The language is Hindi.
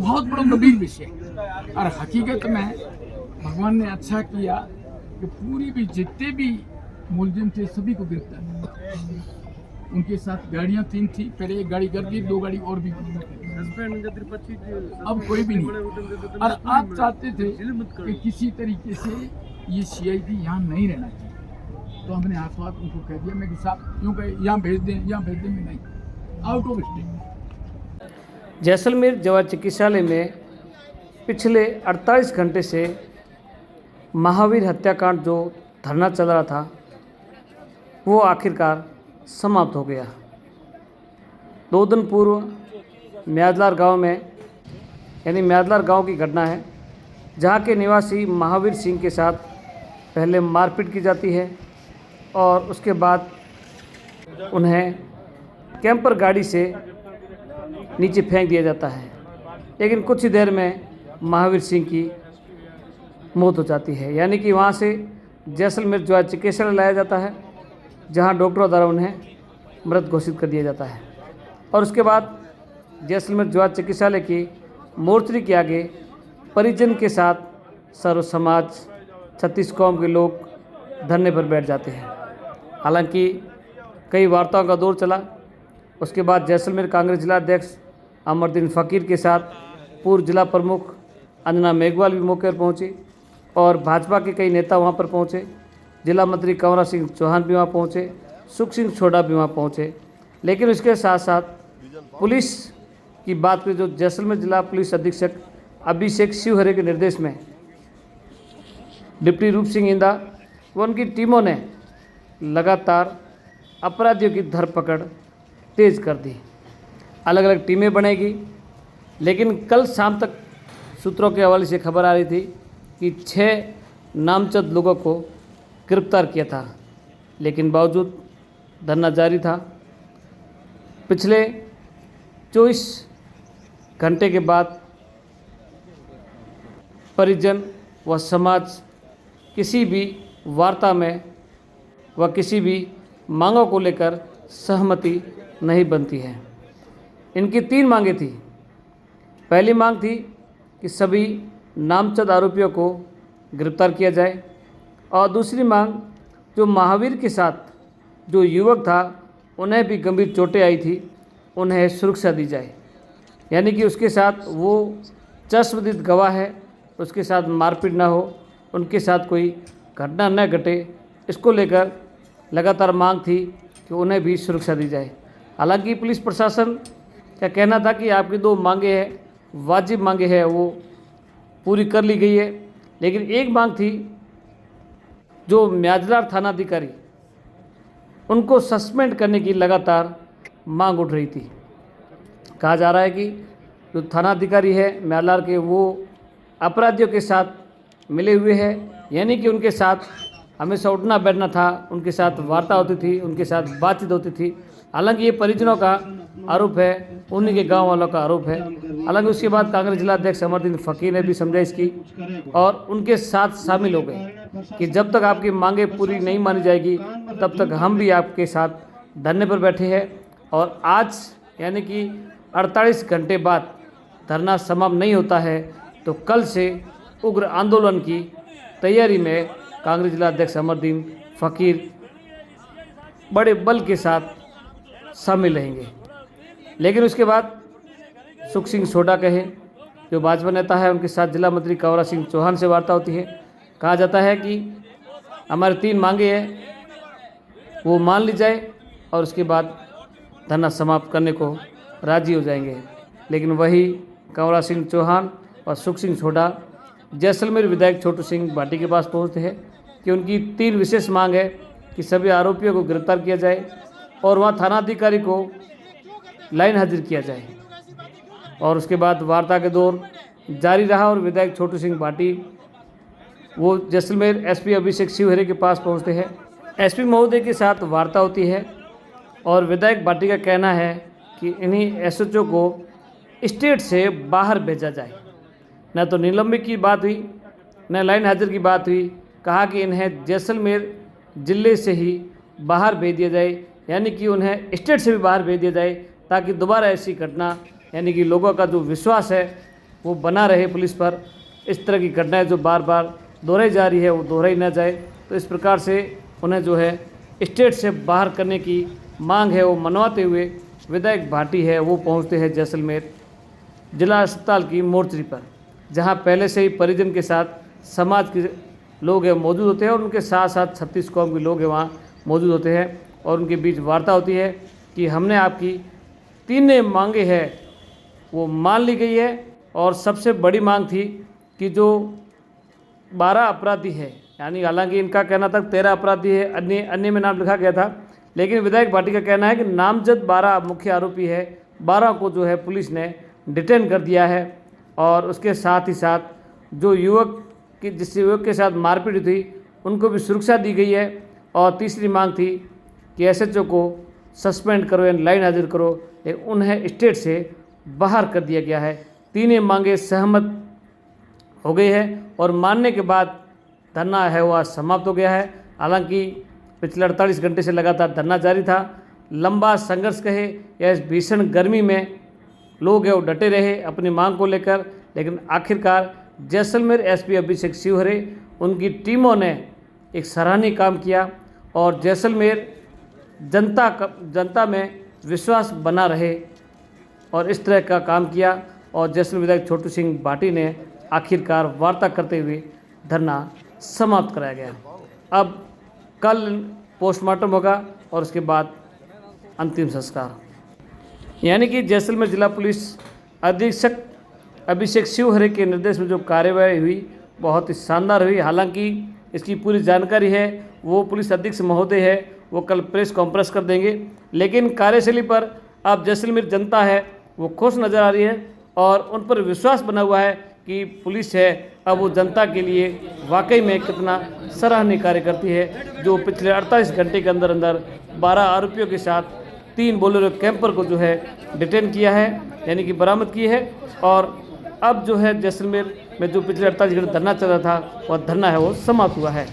बहुत बड़ा गंभीर विषय है। और हकीकत में भगवान ने अच्छा किया कि पूरी भी जितने भी मुलजिम थे सभी को गिरफ्तार किया। उनके साथ गाड़ियां 3 थी, पहले एक गाड़ी कर दी, 2 गाड़ी और भी, अब कोई भी नहीं। और आप चाहते थे कि किसी तरीके से ये CID यहाँ नहीं रहना चाहिए, तो हमने हाथ उनको कह दिया, मैं कि साहब क्यों कहे यहाँ भेज देंगे नहीं, आउट ऑफ स्टेट। जैसलमेर जवान चिकित्सालय में पिछले 48 घंटे से महावीर हत्याकांड जो धरना चल रहा था वो आखिरकार समाप्त हो गया। 2 दिन पूर्व म्यादलार गांव में, यानी म्यादलार गांव की घटना है, जहां के निवासी महावीर सिंह के साथ पहले मारपीट की जाती है और उसके बाद उन्हें कैंपर गाड़ी से नीचे फेंक दिया जाता है। लेकिन कुछ ही देर में महावीर सिंह की मौत हो जाती है, यानी कि वहाँ से जैसलमेर जो चिकित्सालय लाया जाता है, जहाँ डॉक्टरों द्वारा उन्हें मृत घोषित कर दिया जाता है। और उसके बाद जैसलमेर जो चिकित्सालय की मोर्चरी के आगे परिजन के साथ सर्व समाज 36 कौम के लोग धरने पर बैठ जाते हैं। हालांकि कई वार्ताओं का दौर चला। उसके बाद जैसलमेर कांग्रेस जिला अध्यक्ष अमरदीन फ़कीर के साथ पूर्व जिला प्रमुख अंजना मेघवाल भी मौके पर पहुँचे और भाजपा के कई नेता वहाँ पर पहुँचे। जिला मंत्री कंवरा सिंह चौहान भी वहाँ पहुँचे, सुख सिंह छोड़ा भी वहाँ पहुँचे। लेकिन उसके साथ साथ पुलिस की बात करें, जो जैसलमेर जिला पुलिस अधीक्षक अभिषेक शिवहरे के निर्देश में डिप्टी रूप सिंह इंदा व उनकी टीमों ने लगातार अपराधियों की धरपकड़ तेज कर दी। अलग अलग टीमें बनेगी, लेकिन कल शाम तक सूत्रों के हवाले से खबर आ रही थी कि 6 नामजद लोगों को गिरफ्तार किया था, लेकिन बावजूद धरना जारी था। पिछले 24 घंटे के बाद परिजन व समाज किसी भी वार्ता में व किसी भी मांगों को लेकर सहमति नहीं बनती है। इनकी 3 मांगें थी। पहली मांग थी कि सभी नामजद आरोपियों को गिरफ्तार किया जाए, और दूसरी मांग जो महावीर के साथ जो युवक था उन्हें भी गंभीर चोटें आई थी, उन्हें सुरक्षा दी जाए, यानी कि उसके साथ वो चश्मदीद गवाह है, उसके साथ मारपीट ना हो, उनके साथ कोई घटना न घटे। इसको लेकर लगातार मांग थी कि उन्हें भी सुरक्षा दी जाए। हालांकि पुलिस प्रशासन का कहना था कि आपकी 2 मांगे हैं, वाजिब मांगे हैं, वो पूरी कर ली गई है। लेकिन एक मांग थी जो म्यादलार थानाधिकारी, उनको सस्पेंड करने की लगातार मांग उठ रही थी। कहा जा रहा है कि जो थानाधिकारी है म्यादलार के, वो अपराधियों के साथ मिले हुए हैं, यानी कि उनके साथ हमेशा उठना बैठना था, उनके साथ वार्ता होती थी, उनके साथ बातचीत होती थी। हालांकि ये परिजनों का आरोप है, उन्हीं के गांव वालों का आरोप है। हालांकि उसके बाद कांग्रेस जिला अध्यक्ष अमरदीन फ़कीर ने भी समझाइश की और उनके साथ शामिल हो गए कि जब तक आपकी मांगे पूरी नहीं मानी जाएगी तब तक हम भी आपके साथ धरने पर बैठे हैं। और आज यानी कि 48 घंटे बाद धरना समाप्त नहीं होता है तो कल से उग्र आंदोलन की तैयारी में कांग्रेस जिला अध्यक्ष अमरदीन फ़कीर बड़े बल के साथ शामिल रहेंगे। लेकिन उसके बाद सुख सिंह सोडा कहे, जो भाजपा नेता है, उनके साथ जिला मंत्री कंवरा सिंह चौहान से वार्ता होती है। कहा जाता है कि हमारे 3 मांगे हैं वो मान ली जाए और उसके बाद धरना समाप्त करने को राजी हो जाएंगे। लेकिन वही कंवरा सिंह चौहान और सुख सिंह सोडा जैसलमेर विधायक छोटू सिंह भाटी के पास पहुंचते हैं कि उनकी 3 विशेष मांग है कि सभी आरोपियों को गिरफ्तार किया जाए और वहां थानाधिकारी को लाइन हाजिर किया जाए। और उसके बाद वार्ता के दौर जारी रहा और विधायक छोटू सिंह भाटी वो जैसलमेर एसपी अभिषेक शिवहरे के पास पहुंचते हैं। एसपी महोदय के साथ वार्ता होती है और विधायक भाटी का कहना है कि इन्हीं एसएचओ को स्टेट से बाहर भेजा जाए। न तो निलंबित की बात हुई, न लाइन हाजिर की बात हुई। कहा कि इन्हें जैसलमेर ज़िले से ही बाहर भेज दिया जाए, यानी कि उन्हें स्टेट से भी बाहर भेज दिया जाए, ताकि दोबारा ऐसी घटना, यानी कि लोगों का जो विश्वास है वो बना रहे पुलिस पर। इस तरह की घटनाएं जो बार बार दोहराई जा रही है वो दोहराई ना जाए, तो इस प्रकार से उन्हें जो है स्टेट से बाहर करने की मांग है वो मनवाते हुए विधायक भाटी है वो पहुंचते हैं जैसलमेर जिला अस्पताल की मोर्चरी पर, जहां पहले से ही परिजन के साथ समाज के लोग हैं मौजूद होते हैं और उनके साथ साथ 36 कौम के लोग हैं वहाँ मौजूद होते हैं और उनके बीच वार्ता होती है कि हमने आपकी 3 मांगे हैं वो मान ली गई है। और सबसे बड़ी मांग थी कि जो 12 अपराधी है, यानी हालांकि इनका कहना था 13 अपराधी है, अन्य में नाम लिखा गया था, लेकिन विधायक भाटी का कहना है कि नामजद 12 मुख्य आरोपी है, 12 को जो है पुलिस ने डिटेन कर दिया है। और उसके साथ ही साथ जो जिस युवक के साथ मारपीट हुई थी उनको भी सुरक्षा दी गई है। और तीसरी मांग थी कि एसएचओ को सस्पेंड करो या लाइन हाजिर करो, लेकिन उन्हें स्टेट से बाहर कर दिया गया है। 3 मांगे सहमत हो गई है और मानने के बाद धरना है वह समाप्त हो गया है। हालांकि पिछले 48 घंटे से लगातार धरना जारी था। लंबा संघर्ष कहे या इस भीषण गर्मी में लोग हैं वो डटे रहे अपनी मांग को लेकर, लेकिन आखिरकार जैसलमेर एसपी अभिषेक शिवहरे उनकी टीमों ने एक सराहनीय काम किया और जैसलमेर जनता में विश्वास बना रहे और इस तरह का काम किया। और जैसलमेर विधायक छोटू सिंह भाटी ने आखिरकार वार्ता करते हुए धरना समाप्त कराया गया। अब कल पोस्टमार्टम होगा और उसके बाद अंतिम संस्कार, यानी कि जैसलमेर जिला पुलिस अधीक्षक अभिषेक शिवहरे के निर्देश में जो कार्यवाही हुई बहुत ही शानदार हुई। हालांकि इसकी पूरी जानकारी है वो पुलिस अधीक्षक महोदय है वो कल प्रेस कॉन्फ्रेंस कर देंगे, लेकिन कार्यशैली पर अब जैसलमेर जनता है वो खुश नज़र आ रही है और उन पर विश्वास बना हुआ है कि पुलिस है अब वो जनता के लिए वाकई में कितना सराहनीय कार्य करती है। जो पिछले 48 घंटे के अंदर 12 आरोपियों के साथ 3 बोलेरो कैंपर को जो है डिटेन किया है, यानी कि बरामद की है। और अब जो है जैसलमेर में जो पिछले 48 घंटे धरना चल रहा था वह धरना है वो समाप्त हुआ है।